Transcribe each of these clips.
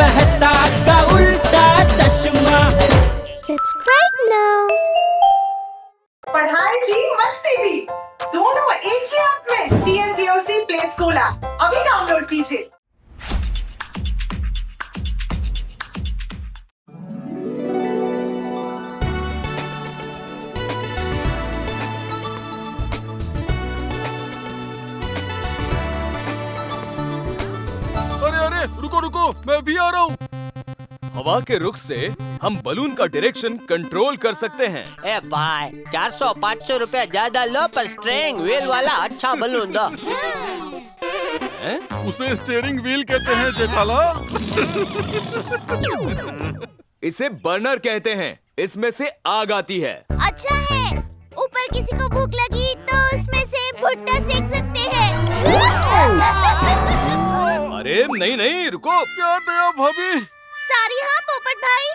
मेहता का उल्टा चश्मा। Subscribe now. पढ़ाई भी मस्ती भी दोनों एक ही ऐप में। TNPOC प्ले स्कूल ऐप अभी डाउनलोड कीजिए। अरे रुको रुको, मैं भी आ रहा हूँ। हवा के रुख से हम बलून का डायरेक्शन कंट्रोल कर सकते हैं। ए भाई 400-500 रुपया ज्यादा लो पर स्ट्रिंग व्हील वाला अच्छा बलून दो। उसे स्टीयरिंग व्हील कहते हैं जेठालाल। इसे बर्नर कहते हैं, इसमें से आग आती है। अच्छा है, ऊपर किसी को भूख लगी तो उसमें से भुट्टा सेक सकते हैं। अरे नहीं नहीं रुको। क्या दया भाभी। सॉरी हाँ पोपट भाई।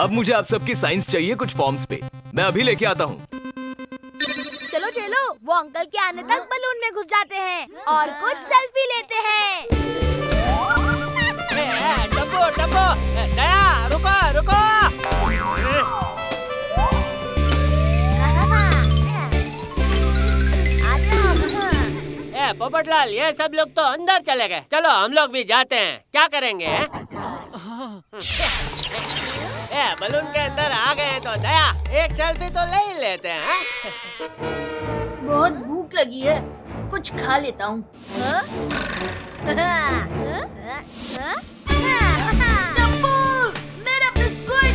अब मुझे आप सबकी साइंस चाहिए कुछ फॉर्म्स पे। मैं अभी लेके आता हूँ। चलो चलो, वो अंकल के आने तक बलून में घुस जाते हैं और कुछ सेल्फी लेते हैं। डब्बो डब्बो, दया रुको रुको। पोपटलाल ये सब लोग तो अंदर चले गए, चलो हम लोग भी जाते हैं। क्या करेंगे? बलून के अंदर आ गए तो दया एक सेल्फी तो ले ही लेते हैं। बहुत भूख लगी है, कुछ खा लेता हूँ। मेरा बिस्कुट।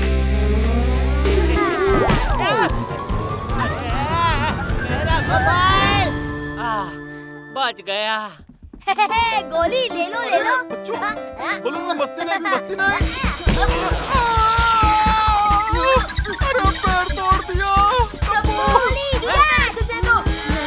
मेरा मोबाइल बच गया। गोली ले लो ले लो। बलून मस्ती नहीं। अरे पैर तोड़ दिया। दे दो, नहीं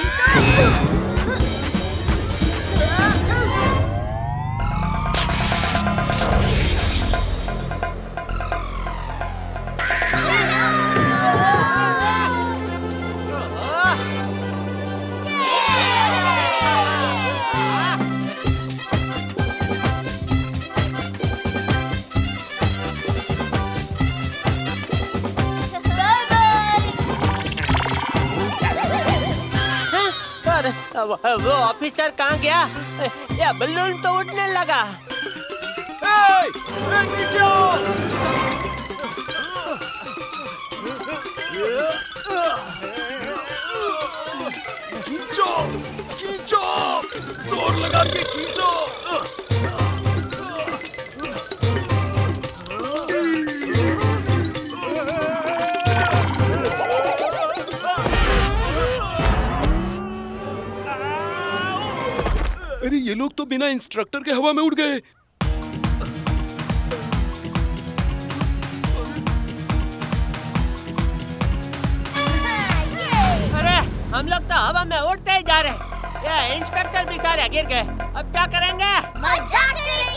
तो वो ऑफिसर कहाँ गया? या बलून तो उड़ने लगा। नीचे आओ। खींचो खींचो, जोर लगा के खींचो। अरे ये लोग तो बिना इंस्ट्रक्टर के हवा में उड़ गए। अरे हम लोग तो हवा में उड़ते ही जा रहे हैं। ये इंस्पेक्टर भी सारे गिर गए। अब क्या करेंगे? मजाक करेंगे।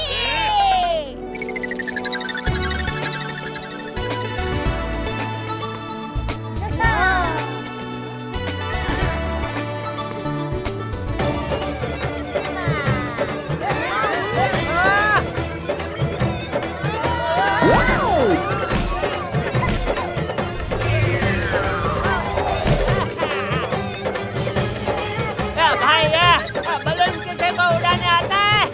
बलून किसी को उड़ाने आता है?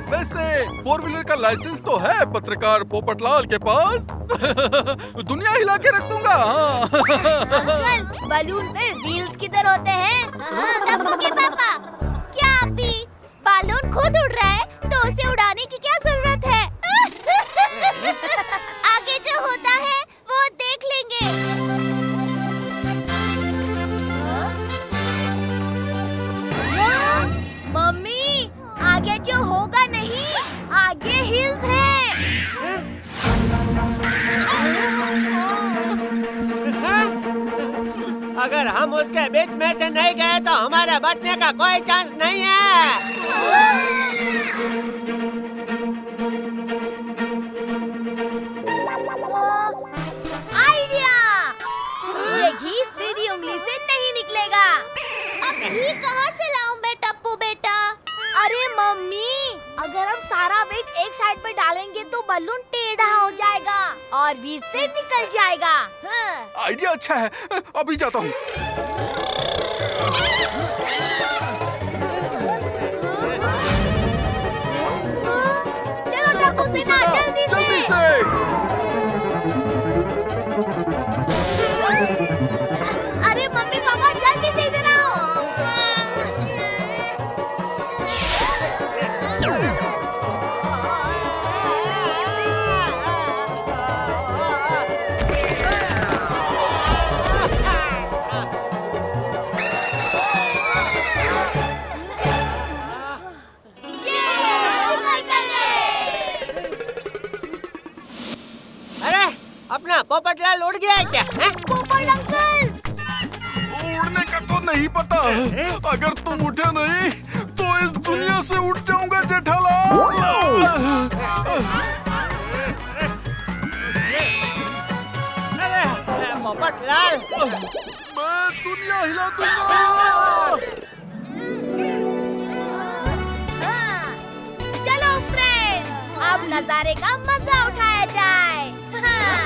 वैसे 4 व्हीलर का लाइसेंस तो है पत्रकार पोपटलाल के पास। दुनिया हिला के रख दूंगा। अंकल बलून पे व्हील्स किधर होते हैं? डब्बू के पापा, क्या अभी बलून खुद उड़ रहा है तो उसे उड़ाने की क्या जरूरत है? आगे जो होता है वो देख लेंगे। मम्मी आगे जो होगा नहीं, आगे हिल्स है। अगर हम उसके बीच में से नहीं गए तो हमारे बचने का कोई चांस नहीं है। आइडिया! ये घी सीधी उंगली से नहीं निकलेगा। बलून टेढ़ा हो जाएगा और बीच से निकल जाएगा। हाँ। आइडिया अच्छा है, अभी जाता हूँ। चलो टप्पू सेना, जल्दी से। अरे मम्मी पापा जल्दी से इधर आओ। अरे अपना पोपटलाल उड़ गया है क्या? हैं? पोपट अंकल। उड़ने का तो नहीं पता, अगर तुम उठे नहीं तो इस दुनिया से उठ जाऊंगा जेठालाल। अरे पोपटलाल, मैं दुनिया हिला दूंगा। हाँ। चलो फ्रेंड्स, अब नजारे का मजा उठाया जाए। हाँ।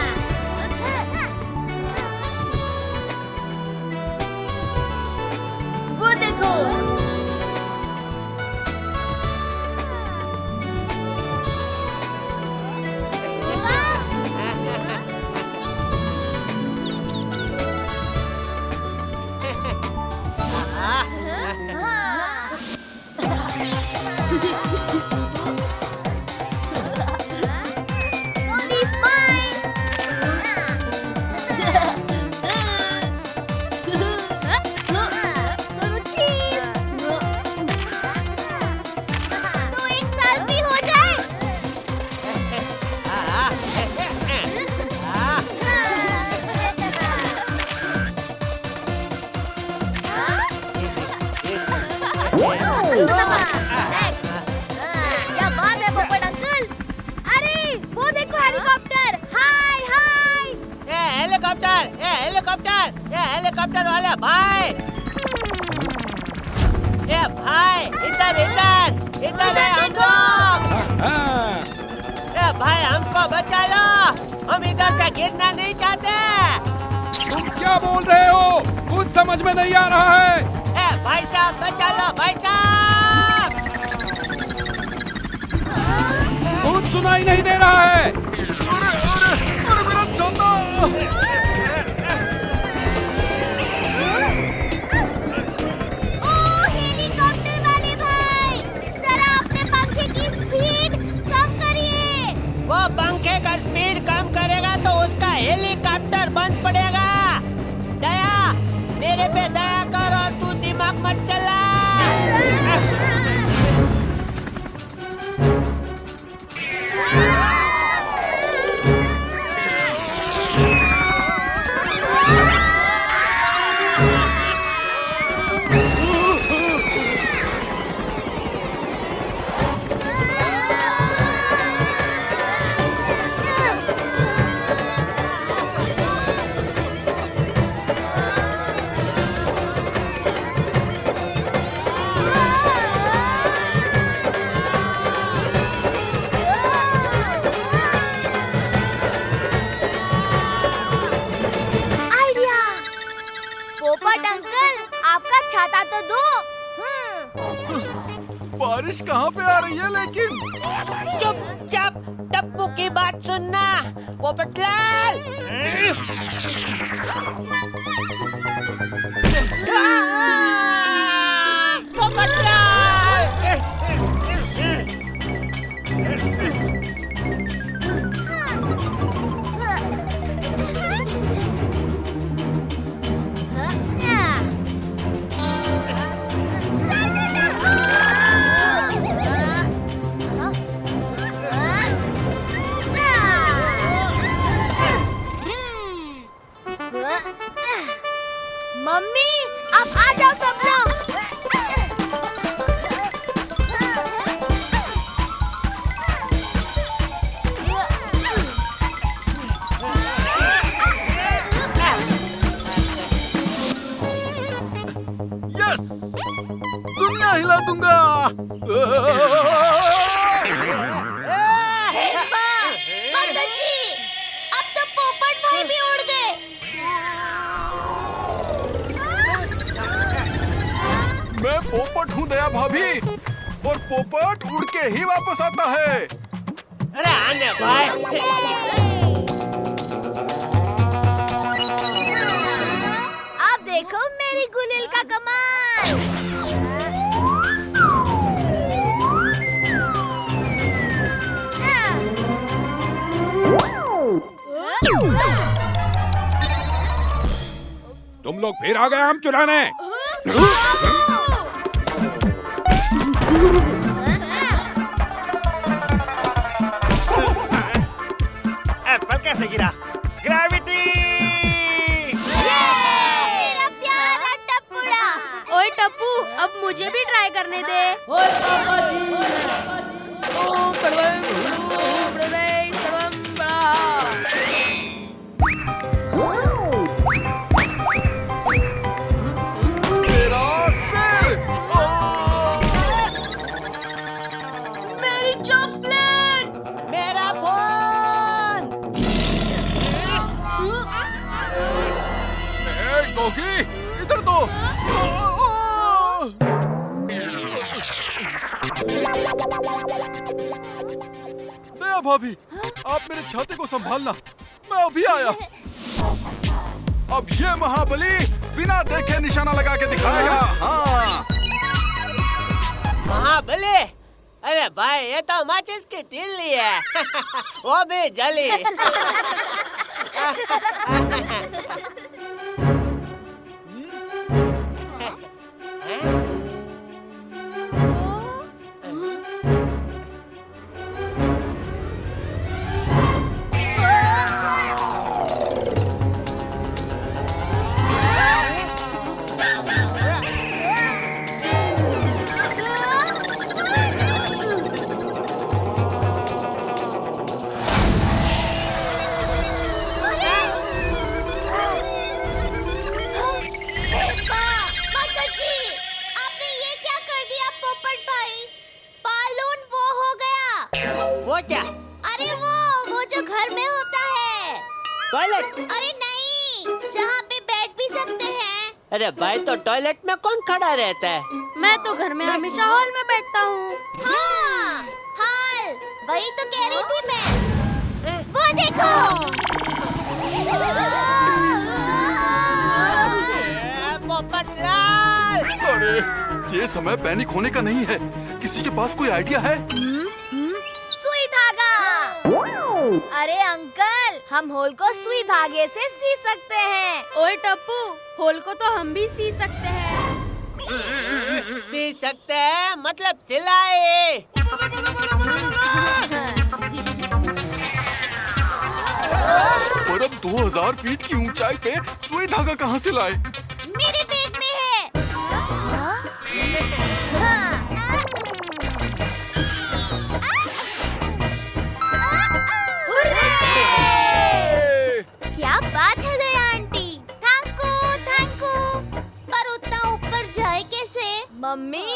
वो देखो, Only smile. सोनू cheese. तो एक सेल्फी हो जाए। क्या बात है पोपट अंकल। अरे वो देखो हेलीकॉप्टर। हाय हाय। ये हेलीकॉप्टर वाले भाई, ये भाई इधर इधर इधर है हम लोग। ये भाई हमको बचा लो, हम इधर से गिरना नहीं चाहते। तुम क्या बोल रहे हो? कुछ समझ में नहीं आ रहा है। ए भाई साहब बचा लो, भाई साहब। कुछ सुनाई नहीं दे रहा है। अरे मेरा चंदा। ओ हेलीकॉप्टर वाले भाई, जरा अपने पंखे की स्पीड कम करिए। वो पंखे का स्पीड कम करेगा तो उसका हेलीकॉप्टर बंद पड़ेगा। दया, मेरे पे दया कर और तू दिमाग मत चला। आइडिया। पोपट अंकल, आपका छाता तो दो। बारिश कहाँ पे आ रही है लेकिन? चुपचाप टप्पू की बात सुनना, पोपटलाल। मम्मी, अब आ जाओ सब लोग। यस, दुनिया हिला दूंगा। हूँ दया भाभी, और पोपट उड़ के ही वापस आता है। अरे आने भाई। अब देखो मेरी गुलिल का कमाल। तुम लोग फिर आ गए आम चुराने। एप्पल कैसे गिरा? ग्रेविटी! मेरा प्यारा टप्पूड़ा। ओए टप्पू, अब मुझे भी ट्राई करने दे। ओए पापा जी मेरा सिर! मेरी चॉकलेट। मेरा फोन! ए, डॉगी, इधर तो! दया भाभी, आप मेरे छाते को संभालना, मैं अभी आया। अब ये महाबली बिना देखे निशाना लगा के दिखाएगा। हाँ। महाबली! अरे भाई ये तो माचिस की तिल्ली है। वो भी जली। वो क्या? अरे वो जो घर में होता है। टॉयलेट? अरे नहीं, जहाँ पे बैठ भी सकते हैं। अरे भाई तो टॉयलेट में कौन खड़ा रहता है? मैं तो घर में हमेशा हॉल में बैठता हूँ। हाँ, हाल, वही तो कह रही थी मैं। वो देखो। पोपटलाल! अरे, ये समय पैनिक होने का नहीं है। किसी के पास कोई आइडिया है? सुई धागा। अरे अंकल, हम होल को सुई धागे से सी सकते हैं। ओए टप्पू, होल को तो हम भी सी सकते हैं। सी सकते हैं मतलब सिलाई। और अब 2000 फीट की ऊंचाई पे सुई धागा कहाँ से लाए? मेरे पेट में है। हाँ? क्या बात है दया आंटी, थैंक यू। पर उतना ऊपर जाए कैसे? मम्मी,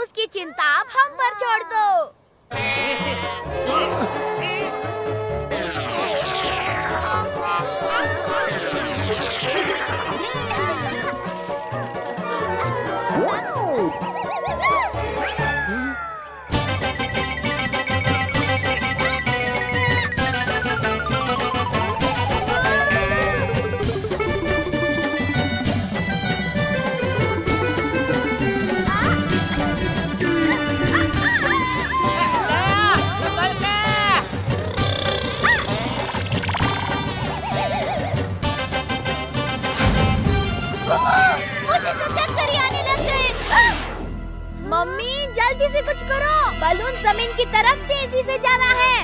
उसकी चिंता आप हम पर छोड़ दो। मुझे तो चक्कर ही आने लग गए। मम्मी जल्दी से कुछ करो, बलून जमीन की तरफ तेजी से जा रहा है।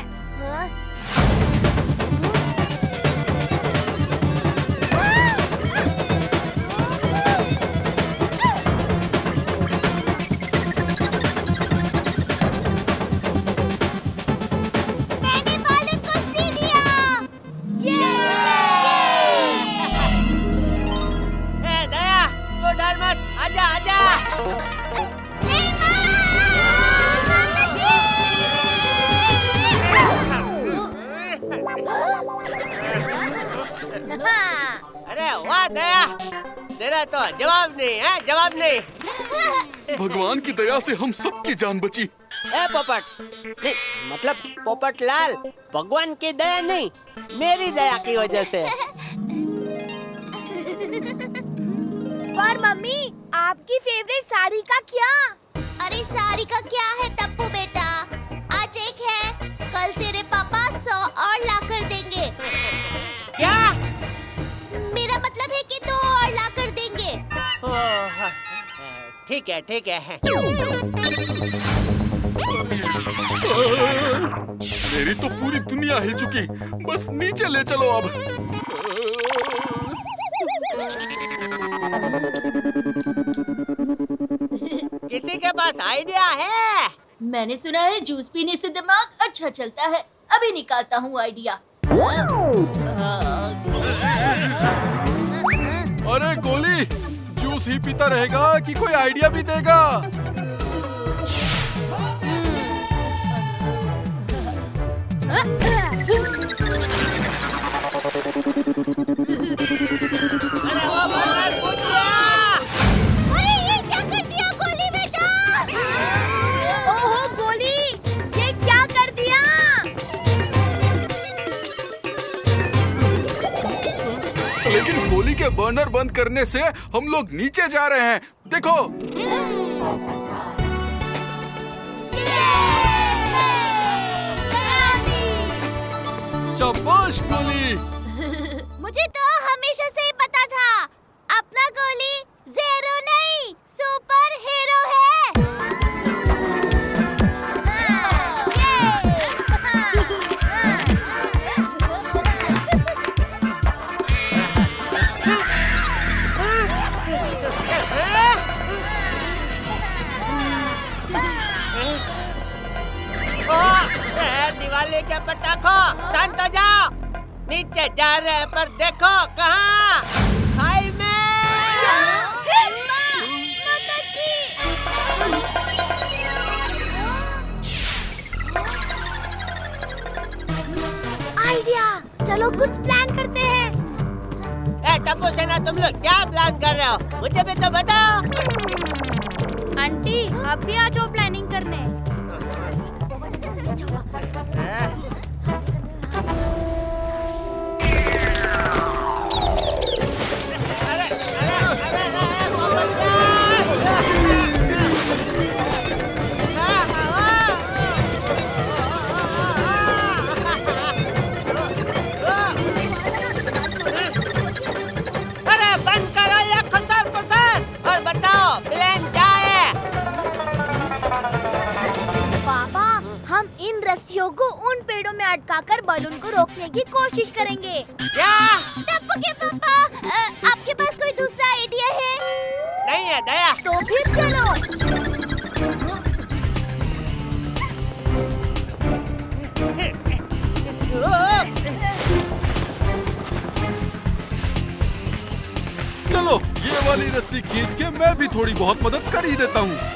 मैंने बलून को सी दिया। ए दया, तू डर मत, आजा आजा। अरे वाह दया, तेरा तो जवाब नहीं है, जवाब नहीं। भगवान की दया से हम सबकी जान बची। ए पोपट, नहीं मतलब पोपट लाल, भगवान की दया नहीं, मेरी दया की वजह से। पर मम्मी, आपकी फेवरेट साड़ी का क्या? अरे साड़ी का क्या है टप्पू बेटा, आज एक है, कल तेरे पापा 100 और ला कर देंगे। क्या? मेरा मतलब है कि 2 और ला कर देंगे। ठीक है ठीक है। मेरी तो पूरी दुनिया हिल चुकी, बस नीचे ले चलो अब। किसी के पास आइडिया है? मैंने सुना है जूस पीने से दिमाग अच्छा चलता है। अभी निकालता हूँ आइडिया। अरे गोली, जूस ही पीता रहेगा कि कोई आइडिया भी देगा? अरे ये क्या कर दिया गोली बेटा? ओहो गोली, ये क्या कर दिया? लेकिन गोली के बर्नर बंद करने से हम लोग नीचे जा रहे हैं, देखो। शाबाश गोली। मुझे तो हमेशा से ही पता था, अपना गोली ज़ीरो नहीं, सुपर हीरो है। दिवाली के पटाखों, शांत हो जाओ। नीचे जा रहे हैं पर देखो कहाँ? खाई में। आइडिया, चलो कुछ प्लान करते हैं। ए टप्पू सेना, तुम लोग क्या प्लान कर रहे हो? मुझे भी तो बताओ। आंटी, आप भी आ जाओ प्लानिंग करने। अरे बंद करो ये खुसर खुसर और बताओ प्लान क्या है? पापा, हम इन रस्सियों को उन पेड़ों में अटकाकर बलून को रोकने की कोशिश करेंगे। क्या? टप्पू के पापा, आपके पास कोई दूसरा आइडिया है? नहीं है दया। तो फिर चलो। चलो ये वाली रस्सी खींच के मैं भी थोड़ी बहुत मदद कर ही देता हूँ।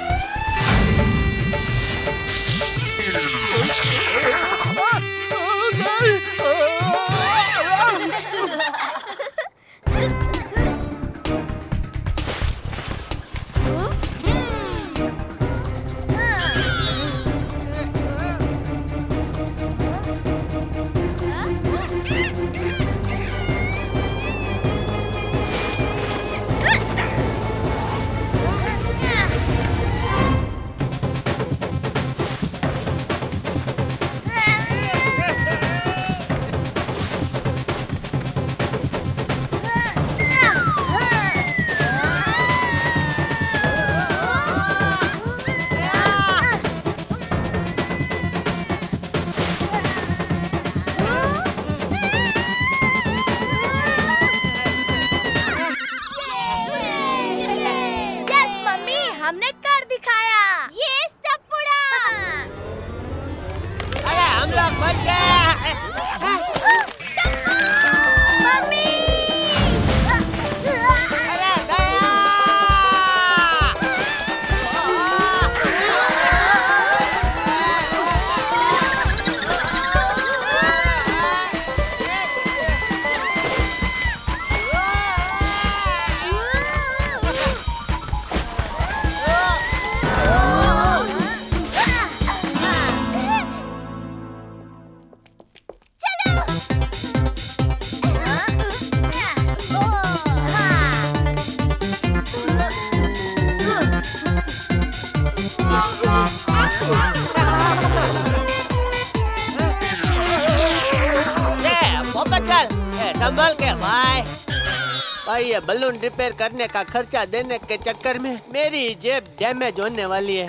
और ये बलून रिपेयर करने का खर्चा देने के चक्कर में मेरी जेब डैमेज होने वाली है।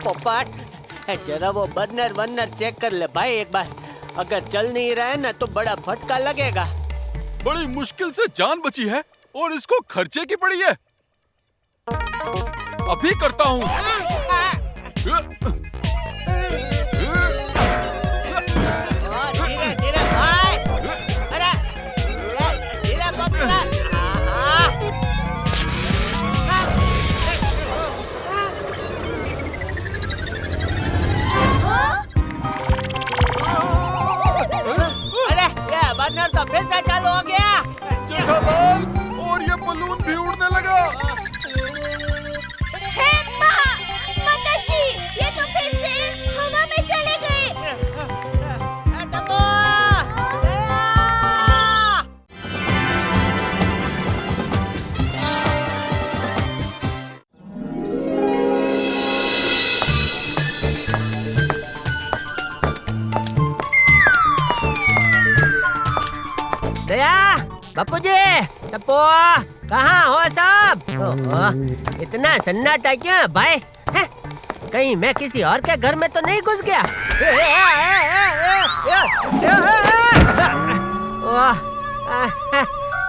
पोपट, जरा वो बर्नर चेक कर ले भाई एक बार। अगर चल नहीं रहा है ना तो बड़ा फटका लगेगा। बड़ी मुश्किल से जान बची है और इसको खर्चे की पड़ी है। अभी करता हूँ। धीरे धीरे भाई। अरे धीरे पकड़ा। अरे ये बर्नर तो फिर से चालू हो गया। जेठालाल, और ये बलून भी उड़ने लगा। माताजी, ये तो फिर से हवा में चले गए। दया, बापूजी, टप्पू, कहाँ हो सब? ओहो, इतना सन्नाटा क्यों भाई? हैं? कहीं मैं किसी और के घर में तो नहीं घुस गया?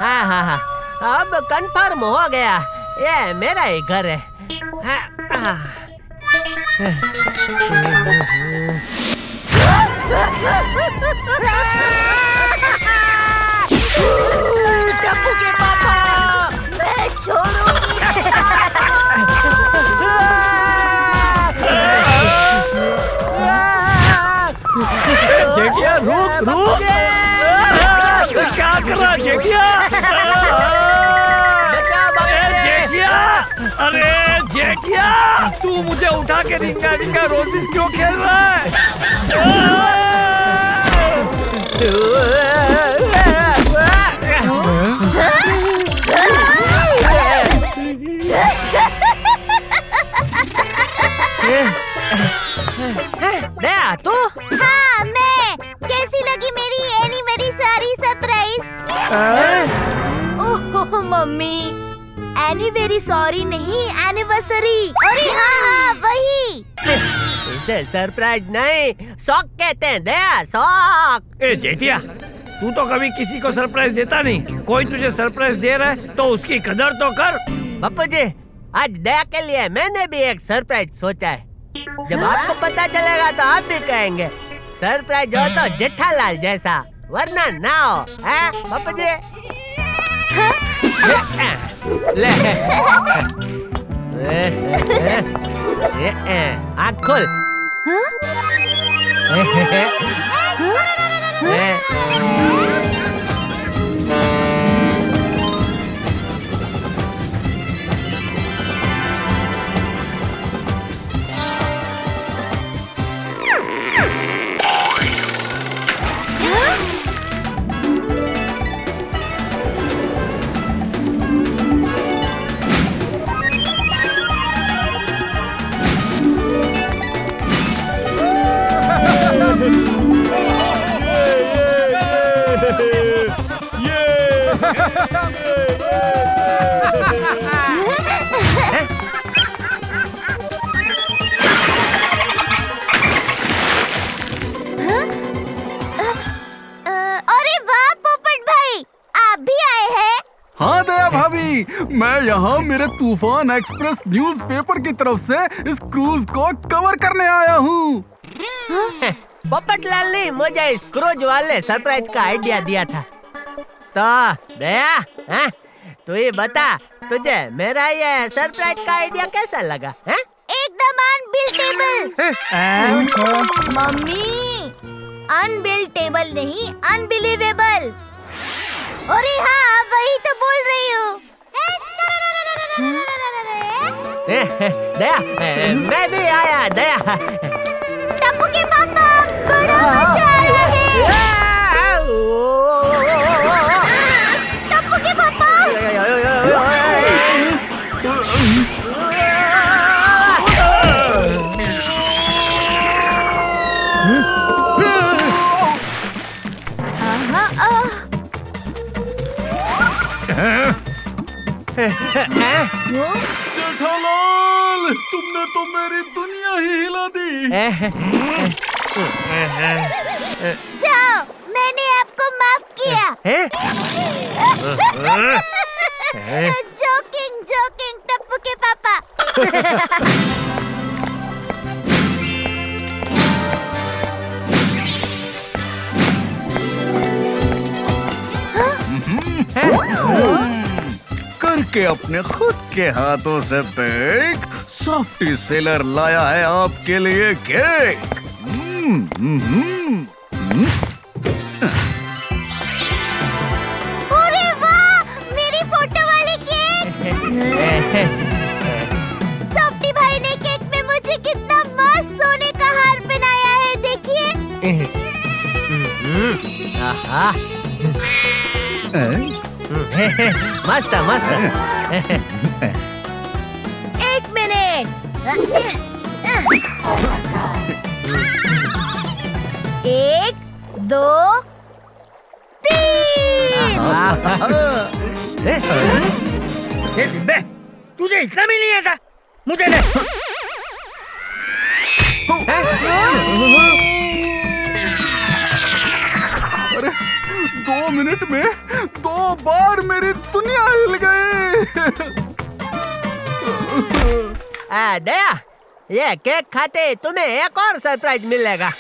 हाँ, अब कंफर्म हो गया, ये मेरा ही घर है। टप्पू के पापा, मैं छोड़ूंगी। जेठिया रुक। क्या कर रहा जेठिया? जेठिया, अरे जेठिया, तू मुझे उठा के रिंगा रोजिस क्यों खेल रहा है? दया, तू? हाँ, मैं। कैसी लगी मेरी एनिवर्सरी सरप्राइज? ओह मम्मी, एनिवर्सरी नहीं, एनिवर्सरी। अरे हाँ, वही। इसे सरप्राइज नहीं, शौक कहते हैं दया, शौक। ए जेठिया, तू तो कभी किसी को सरप्राइज देता नहीं। कोई तुझे सरप्राइज दे रहा है तो उसकी कदर तो कर। बापू जी, आज दया के लिए मैंने भी एक सरप्राइज सोचा है। जब आपको पता चलेगा तो आप भी कहेंगे सरप्राइज हो तो जेठालाल जैसा, वरना ना हो, हैं बापू जी? ले आँख खोल। अरे वाह पोपट भाई, आप भी आए हैं? हाँ दया भाभी, मैं यहाँ मेरे तूफान एक्सप्रेस न्यूज़पेपर की तरफ से इस क्रूज को कवर करने आया हूँ। पोपटलाल ने मुझे इस क्रूज वाले सरप्राइज का आइडिया दिया था। तो दया, तू ही बता, तुझे मेरा ये सरप्राइज का आइडिया कैसा लगा? एकदम अनबिलीवेबल। मम्मी, अनबिलीवेबल नहीं, अनबिलीवेबल। अरे हाँ, वही तो बोल रही हूँ। दया, मैं भी आया दया। टप्पू के पापा, बड़ा मजा आ रहा है। टप्पू के पापा। जेठालाल, तुमने तो मेरी दुनिया ही हिला दी। जाओ, मैंने आपको माफ किया। जोकिंग जोकिंग टप्पू के पापा। करके अपने खुद के हाथों से बेक, सॉफ्टी सेलर लाया है आपके लिए केक। अरे वाह, मेरी फोटो वाली केक। सॉफ्टी भाई ने केक में मुझे कितना मस्त सोने का हार पहनाया है, देखिए। मस्त मस्त। एक मिनट। एक, दो, तीन। ये डिब्बे, तुझे इतना भी नहीं आता? मुझे दे। अरे 2 मिनट में 2 बार मेरी दुनिया हिल गई। दया, ये केक खाते तुम्हें एक और सरप्राइज मिलेगा।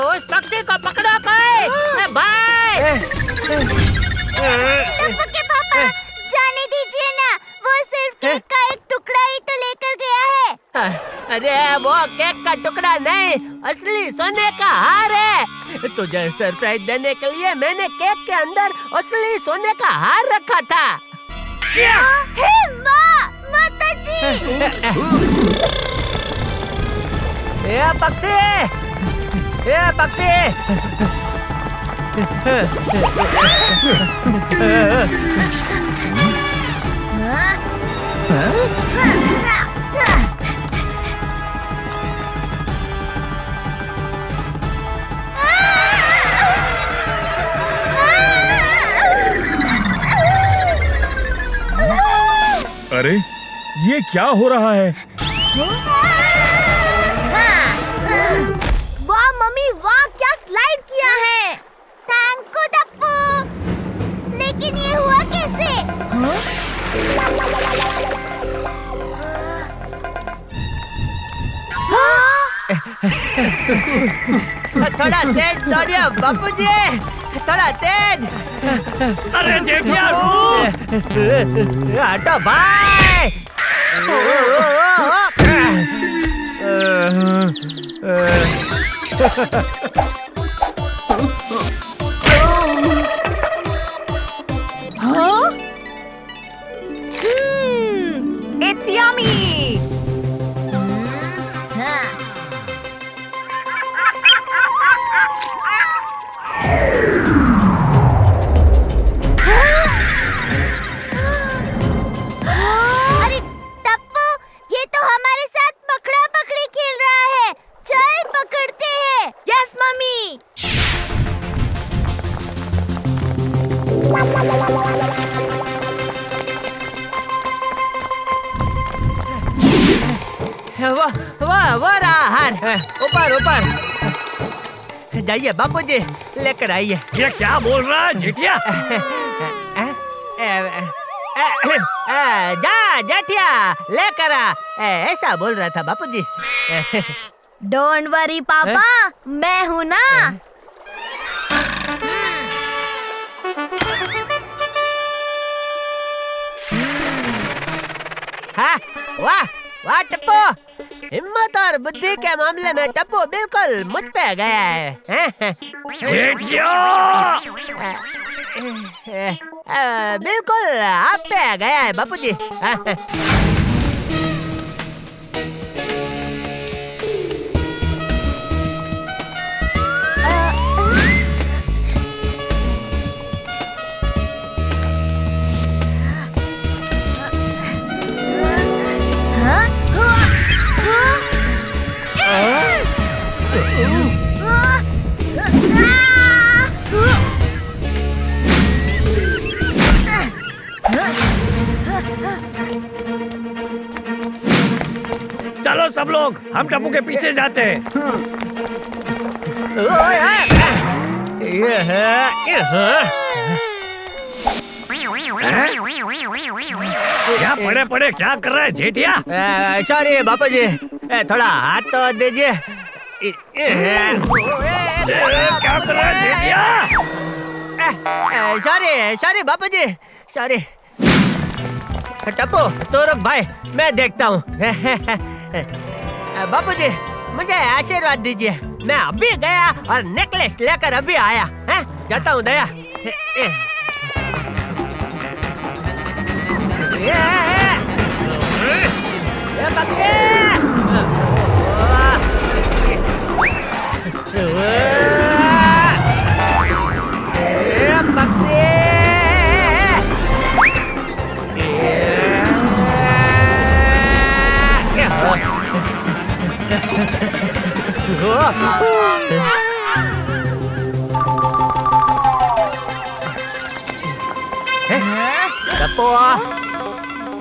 उस पक्षी को पकड़ो कोई। बाय। टप्पू के पापा, जाने दीजिए ना, वो सिर्फ केक का एक टुकड़ा ही तो लेकर गया है। अरे वो केक का टुकड़ा नहीं, असली सोने का हार है। तुझे सरप्राइज देने के लिए मैंने केक के अंदर असली सोने का हार रखा था। हे माँ, माता जी। ये पक्षी, ये पक्षी। अरे ये क्या हो रहा है? वाह मम्मी वाह, क्या स्लाइड किया है। Thank you Tappu. लेकिन ये हुआ कैसे? थोड़ा तेज दौड़िए बापूजी, थोड़ा तेज। अरे जेठिया, हटो भाई। It's yummy. अरे टप्पू, ये तो हमारे साथ पकड़ा पकड़ी खेल रहा है। चल पकड़ते हैं। Yes mummy. वो रहा हार। ऊपर ऊपर जाइए बापूजी, लेकर आइए। ये क्या बोल रहा है जेठिया? जा जेठिया, लेकर आ, ऐसा बोल रहा था बापूजी। डोंट वरी पापा, मैं हूँ ना। हाँ, वाह वाह टप्पू, हिम्मत और बुद्धि के मामले में टप्पू बिल्कुल मुझ पे गया है। जेठिया बिल्कुल आप पे गया है बापूजी। चलो सब लोग, हम टप्पू के पीछे जाते हैं। क्या पड़े पड़े क्या कर रहा है जेठिया? सॉरी बापूजी, थोड़ा हाथ तो दीजिए। क्या कर रहा है जेठिया? सॉरी बापूजी, सॉरी। टप्पू तो रुक भाई, मैं देखता हूँ। बापूजी मुझे आशीर्वाद दीजिए, मैं अभी गया और नेकलेस लेकर अभी आया। जाता हूँ दया।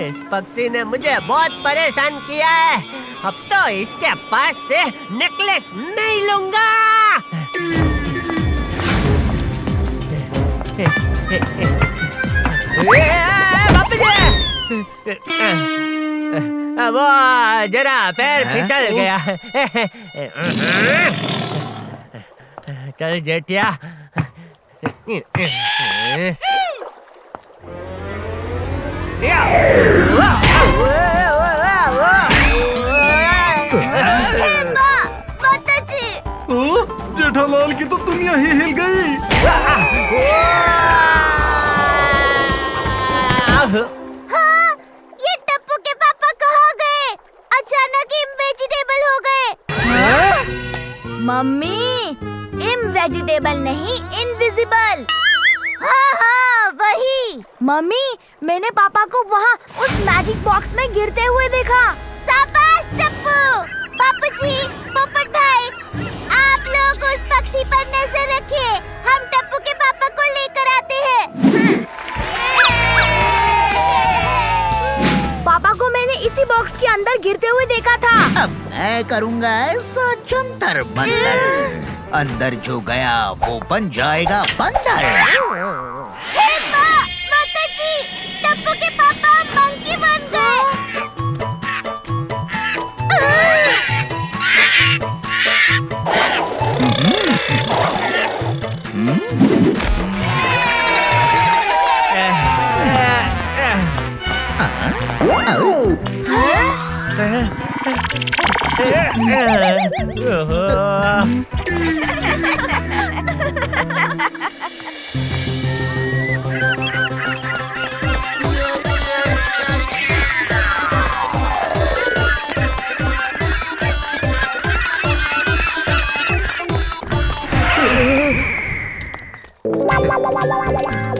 इस पक्षी ने मुझे बहुत परेशान किया है, अब तो इसके पास से नेकलेस नहीं लूंगा। वो जरा पैर फिसल गया। चल जेठिया। जेठालाल की तो दुनिया ही हिल गई। हाँ, ये टप्पू के पापा कहाँ गए? अचानक इनवेजिटेबल हो गए। मम्मी, इनवेजिटेबल नहीं, इनविजिबल। हाँ हाँ वही। मम्मी, मैंने पापा को वहाँ उस मैजिक बॉक्स में गिरते हुए देखा। शाबाश टप्पू। बापूजी, पोपट भाई, आप लोग उस पक्षी पर नजर रखिए, हम टप्पू के पापा को लेकर आते हैं। पापा को मैंने इसी बॉक्स के अंदर गिरते हुए देखा था। अब मैं करूँगा ऐसा जंतर मंतर, अंदर जो गया वो बन जाएगा बंदर। माताजी, टप्पू के पापा मंकी बन गए।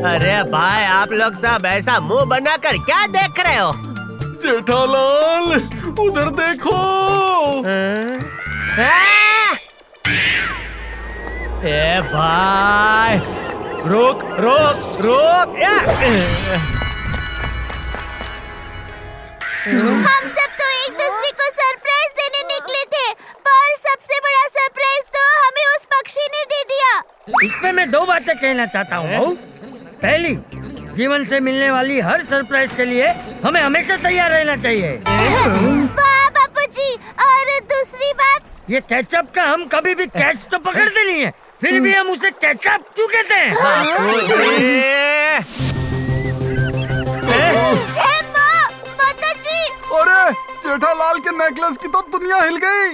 अरे भाई, आप लोग सब ऐसा मुंह बनाकर क्या देख रहे हो? जेठालाल उधर देखो। ए भाई, रुक रुक रुक। हम सब तो एक दूसरे को सरप्राइज देने निकले थे, पर सबसे बड़ा सरप्राइज तो हमें उस पक्षी ने दे दिया। इस पे मैं दो बातें कहना चाहता हूँ बहू। पहली, जीवन से मिलने वाली हर सरप्राइज के लिए हमें हमेशा तैयार रहना चाहिए। वाह बापूजी। और दूसरी बात, ये केचप का हम कभी भी कैच तो पकड़ते नहीं है, फिर भी हम उसे केचप क्यों कहते हैं? माताजी। अरे जेठालाल के नेकलेस की तो दुनिया हिल गई।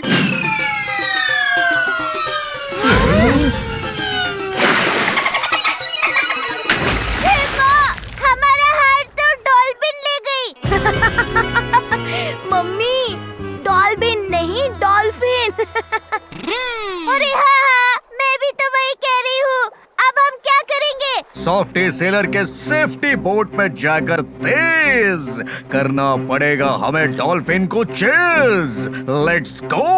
हमारा हार तो डॉल्फिन ले गई। मम्मी, डॉल्फिन नहीं डॉल्फिन। अरे हाँ, मैं भी तो वही कह रही हूँ। अब हम क्या करेंगे? सॉफ्टी सेलर के सेफ्टी बोट में जाकर तेज करना पड़ेगा हमें डॉल्फिन को chase. Let's go.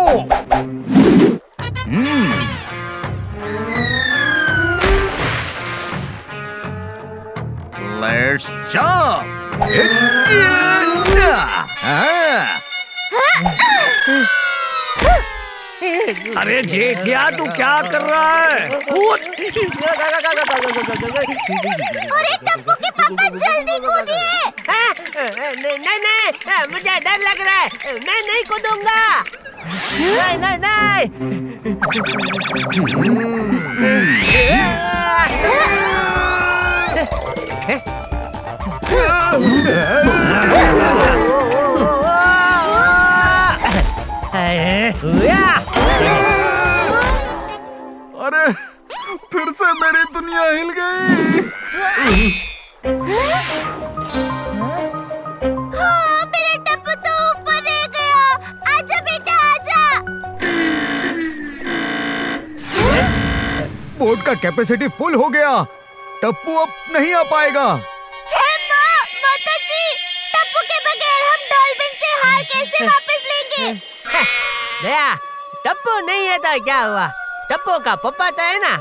Let's jump. अरे जेठिया तू क्या कर रहा है? कूद। अरे टप्पू के पापा जल्दी कूदिए। नहीं, मुझे डर लग रहा है। मैं नहीं कूदूंगा। नहीं। अरे फिर से मेरी दुनिया हिल गई। हाँ, मेरा टप्पू तो ऊपर रह गया। आजा बेटा आजा। बोट का कैपेसिटी फुल हो गया। टप्पू अब नहीं आ पाएगा। माता जी, टप्पू के बगैर हम डॉल्फिन से हार कैसे वापस लेंगे? दया, टप्पू नहीं है तो क्या हुआ? टप्पू का पप्पा तो है ना।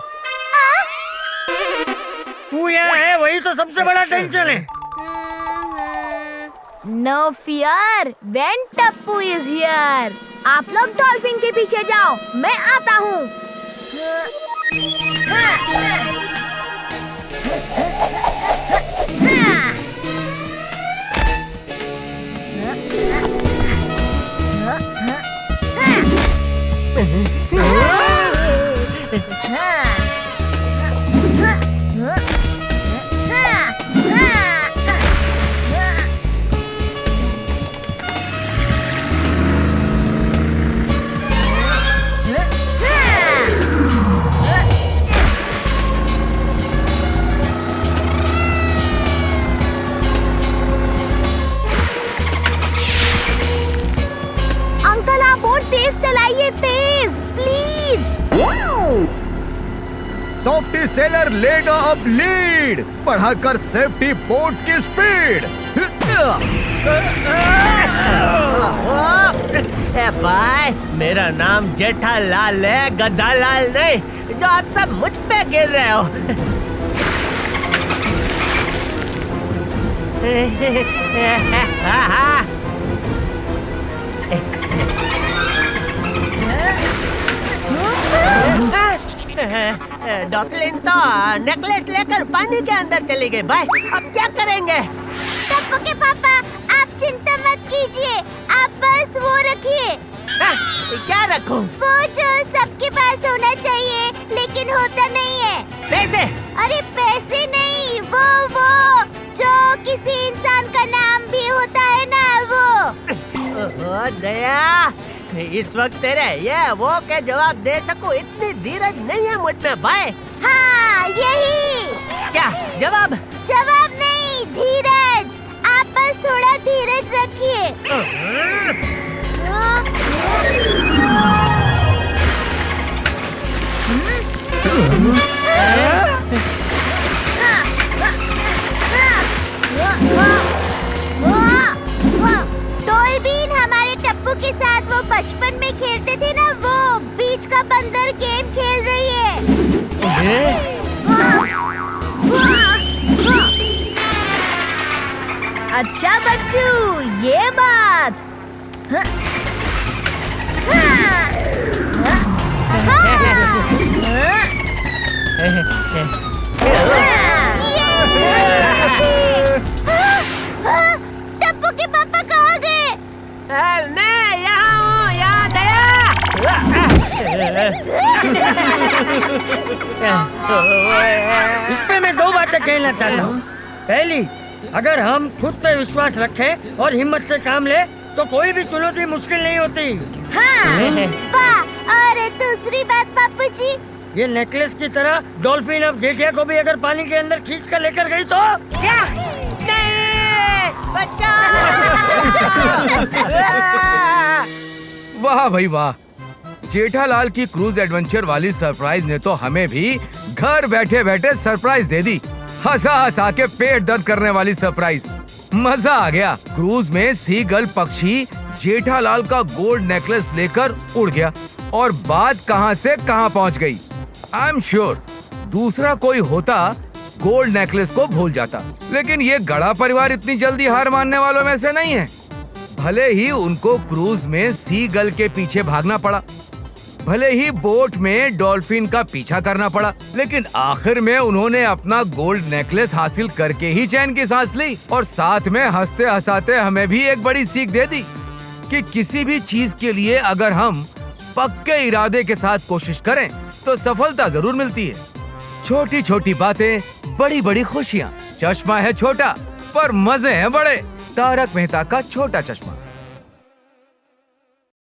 तू यहाँ है वही तो सबसे बड़ा टेंशन है। No fear when Tappu is here. आप लोग डॉल्फिन के पीछे जाओ, मैं आता हूँ। अंकल आप बहुत तेज चलाइए, तेज प्लीज। सॉफ्टी सेलर लेगा अब लीड, बढ़ाकर सेफ्टी बोट की स्पीड। भाई, मेरा नाम जेठालाल है, गद्दालाल नहीं, जो आप सब मुझ पे गिर रहे हो। डॉक्लिन तो नेकलेस लेकर पानी के अंदर चली गई। भाई अब क्या करेंगे? टप्पू के पापा, आप चिंता मत कीजिए, आप बस वो रखिए। क्या रखूं? वो जो सबके पास होना चाहिए लेकिन होता नहीं है। पैसे? अरे पैसे नहीं, वो जो किसी इंसान का नाम भी होता है ना, वो। ओ दया, इस वक्त तेरे ये वो के जवाब दे सकूं इतनी धीरज नहीं है मुझ में भाई। हाँ यही। क्या जवाब? जवाब नहीं, धीरज। आप बस थोड़ा धीरज रखिए। डॉल्फिन हमारे टप्पू के साथ वो बचपन में खेलते थे ना, वो बीच का बंदर गेम खेल रही है। अच्छा बच्चू, ये बात। टप्पू के पापा कहाँ गए? मैं यहाँ हूँ, यहाँ दया। इस पे मैं दो बातें कहना चाहता हूँ। पहली, अगर हम खुद पे विश्वास रखें और हिम्मत से काम ले तो कोई भी चुनौती मुश्किल नहीं होती। हाँ वाह। और दूसरी बात बापूजी, ये नेकलेस की तरह डॉल्फिन अब जेठिया को भी अगर पानी के अंदर खींच कर लेकर गई तो क्या? नहीं, बच्चा। वाह भाई वाह, जेठालाल की क्रूज एडवेंचर वाली सरप्राइज ने तो हमें भी घर बैठे बैठे सरप्राइज दे दी। हंसा हंसा के पेट दर्द करने वाली सरप्राइज। मजा आ गया। क्रूज में सीगल पक्षी जेठालाल का गोल्ड नेकलेस लेकर उड़ गया और बात कहां से कहां पहुंच गई। आई एम श्योर दूसरा कोई होता गोल्ड नेकलेस को भूल जाता, लेकिन ये गड़ा परिवार इतनी जल्दी हार मानने वालों में से नहीं है। भले ही उनको क्रूज में सीगल के पीछे भागना पड़ा, भले ही बोट में डॉल्फिन का पीछा करना पड़ा, लेकिन आखिर में उन्होंने अपना गोल्ड नेकलेस हासिल करके ही चैन की सांस ली और साथ में हंसते हंसाते हमें भी एक बड़ी सीख दे दी कि किसी भी चीज के लिए अगर हम पक्के इरादे के साथ कोशिश करें तो सफलता जरूर मिलती है। छोटी छोटी बातें, बड़ी बड़ी खुशियाँ। चश्मा है छोटा पर मजे हैं बड़े। तारक मेहता का छोटा चश्मा।